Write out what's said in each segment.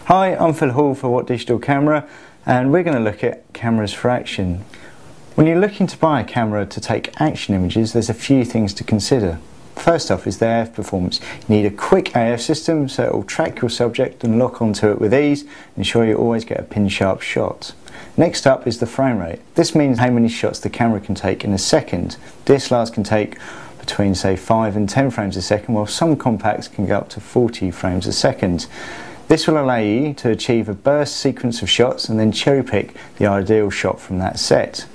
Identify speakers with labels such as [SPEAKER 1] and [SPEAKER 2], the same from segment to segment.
[SPEAKER 1] Hi, I'm Phil Hall for What Digital Camera, and we're going to look at cameras for action. When you're looking to buy a camera to take action images, there's a few things to consider. First off is the AF performance. You need a quick AF system so it will track your subject and lock onto it with ease, ensure you always get a pin sharp shot. Next up is the frame rate. This means how many shots the camera can take in a second. DSLRs can take between say 5 and 10 frames a second, while some compacts can go up to 40 frames a second. This will allow you to achieve a burst sequence of shots and then cherry pick the ideal shot from that set.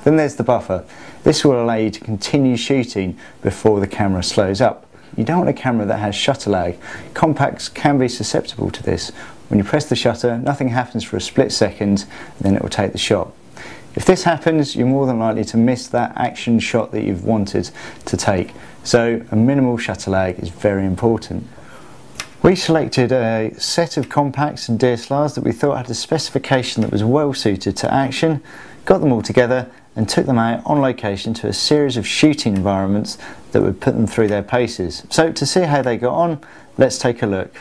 [SPEAKER 1] Then there's the buffer. This will allow you to continue shooting before the camera slows up. You don't want a camera that has shutter lag. Compacts can be susceptible to this. When you press the shutter, nothing happens for a split second, and then it will take the shot. If this happens, you're more than likely to miss that action shot that you've wanted to take. So a minimal shutter lag is very important. We selected a set of compacts and DSLRs that we thought had a specification that was well suited to action, got them all together and took them out on location to a series of shooting environments that would put them through their paces. So to see how they got on, let's take a look.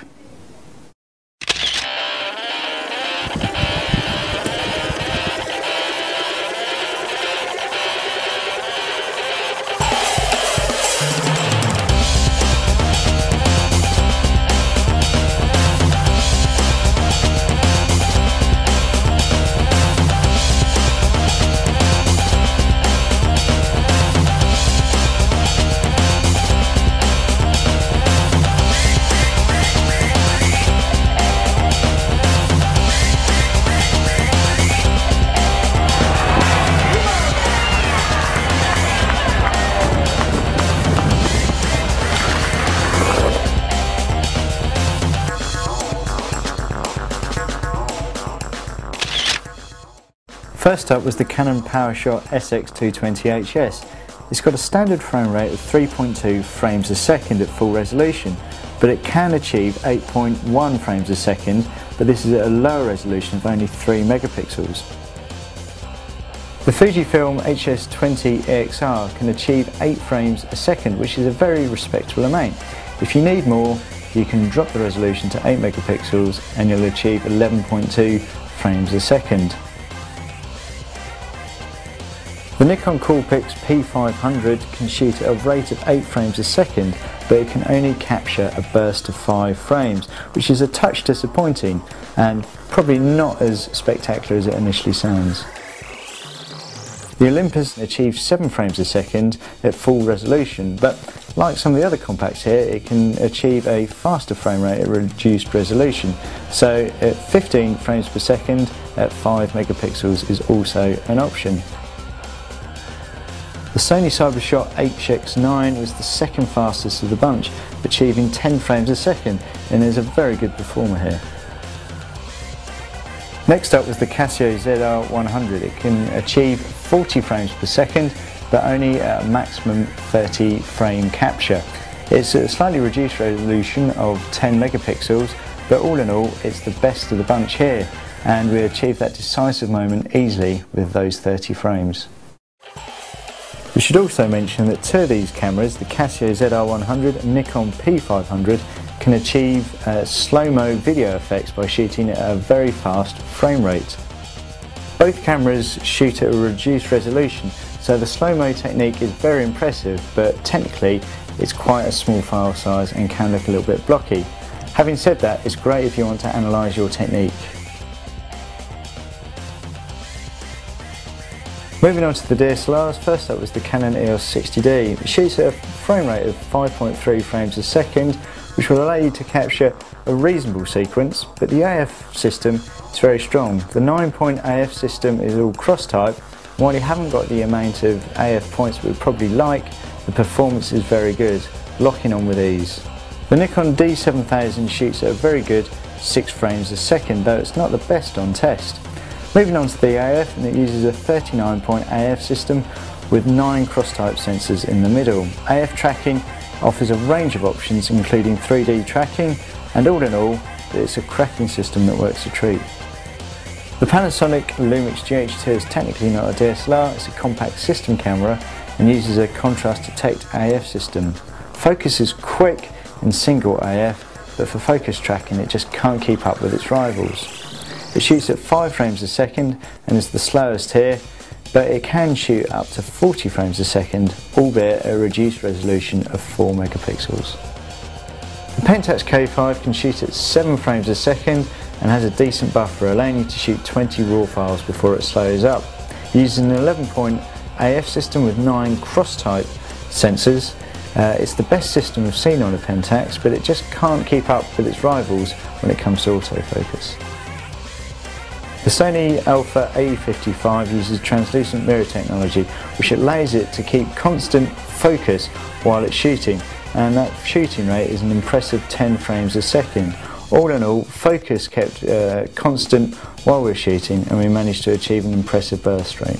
[SPEAKER 1] First up was the Canon PowerShot SX220HS. It's got a standard frame rate of 3.2 frames a second at full resolution, but it can achieve 8.1 frames a second, but this is at a lower resolution of only 3 megapixels. The Fujifilm HS20 EXR can achieve 8 frames a second, which is a very respectable amount. If you need more, you can drop the resolution to 8 megapixels and you'll achieve 11.2 frames a second. The Nikon Coolpix P500 can shoot at a rate of 8 frames a second, but it can only capture a burst of 5 frames, which is a touch disappointing and probably not as spectacular as it initially sounds. The Olympus achieves 7 frames a second at full resolution, but like some of the other compacts here, it can achieve a faster frame rate at reduced resolution. So at 15 frames per second at 5 megapixels is also an option. The Sony Cybershot HX9 was the second fastest of the bunch, achieving 10 frames a second, and is a very good performer here. Next up was the Casio ZR100. It can achieve 40 frames per second, but only at a maximum 30 frame capture. It's a slightly reduced resolution of 10 megapixels, but all in all, it's the best of the bunch here, and we achieved that decisive moment easily with those 30 frames. We should also mention that two of these cameras, the Casio ZR100 and Nikon P500, can achieve slow-mo video effects by shooting at a very fast frame rate. Both cameras shoot at a reduced resolution, so the slow-mo technique is very impressive, but technically it's quite a small file size and can look a little bit blocky. Having said that, it's great if you want to analyse your technique. Moving on to the DSLRs, first up was the Canon EOS 60D. It shoots at a frame rate of 5.3 frames a second, which will allow you to capture a reasonable sequence, but the AF system is very strong. The 9-point AF system is all cross-type, and while you haven't got the amount of AF points we would probably like, the performance is very good, locking on with ease. The Nikon D7000 shoots at a very good 6 frames a second, though it's not the best on test. Moving on to the AF, and it uses a 39-point AF system with 9 cross-type sensors in the middle. AF tracking offers a range of options including 3D tracking, and all in all, it's a cracking system that works a treat. The Panasonic Lumix GH2 is technically not a DSLR, it's a compact system camera and uses a contrast detect AF system. Focus is quick in single AF, but for focus tracking it just can't keep up with its rivals. It shoots at 5 frames a second and is the slowest here, but it can shoot up to 40 frames a second, albeit at a reduced resolution of 4 megapixels. The Pentax K5 can shoot at 7 frames a second and has a decent buffer, allowing you to shoot 20 RAW files before it slows up. Using an 11-point AF system with 9 cross-type sensors, it's the best system we've seen on a Pentax, but it just can't keep up with its rivals when it comes to autofocus. The Sony Alpha A55 uses translucent mirror technology, which allows it to keep constant focus while it's shooting, and that shooting rate is an impressive 10 frames a second. All in all, focus kept constant while we're shooting, and we managed to achieve an impressive burst rate.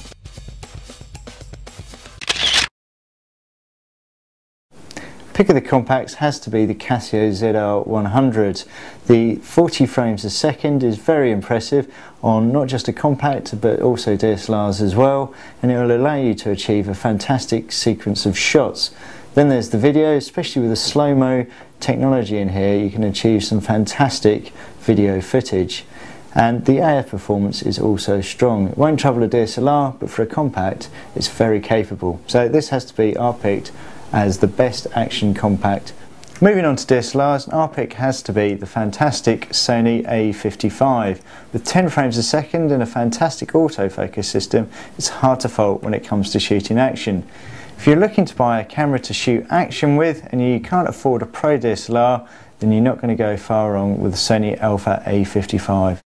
[SPEAKER 1] Pick of the compacts has to be the Casio ZR100. The 40 frames a second is very impressive on not just a compact but also DSLRs as well, and it will allow you to achieve a fantastic sequence of shots. Then there's the video, especially with the slow-mo technology in here, you can achieve some fantastic video footage. And the AF performance is also strong. It won't trouble a DSLR, but for a compact it's very capable. So this has to be our pick as the best action compact. Moving on to DSLRs, our pick has to be the fantastic Sony A55. With 10 frames a second and a fantastic autofocus system, it's hard to fault when it comes to shooting action. If you're looking to buy a camera to shoot action with and you can't afford a pro DSLR, then you're not going to go far wrong with the Sony Alpha A55.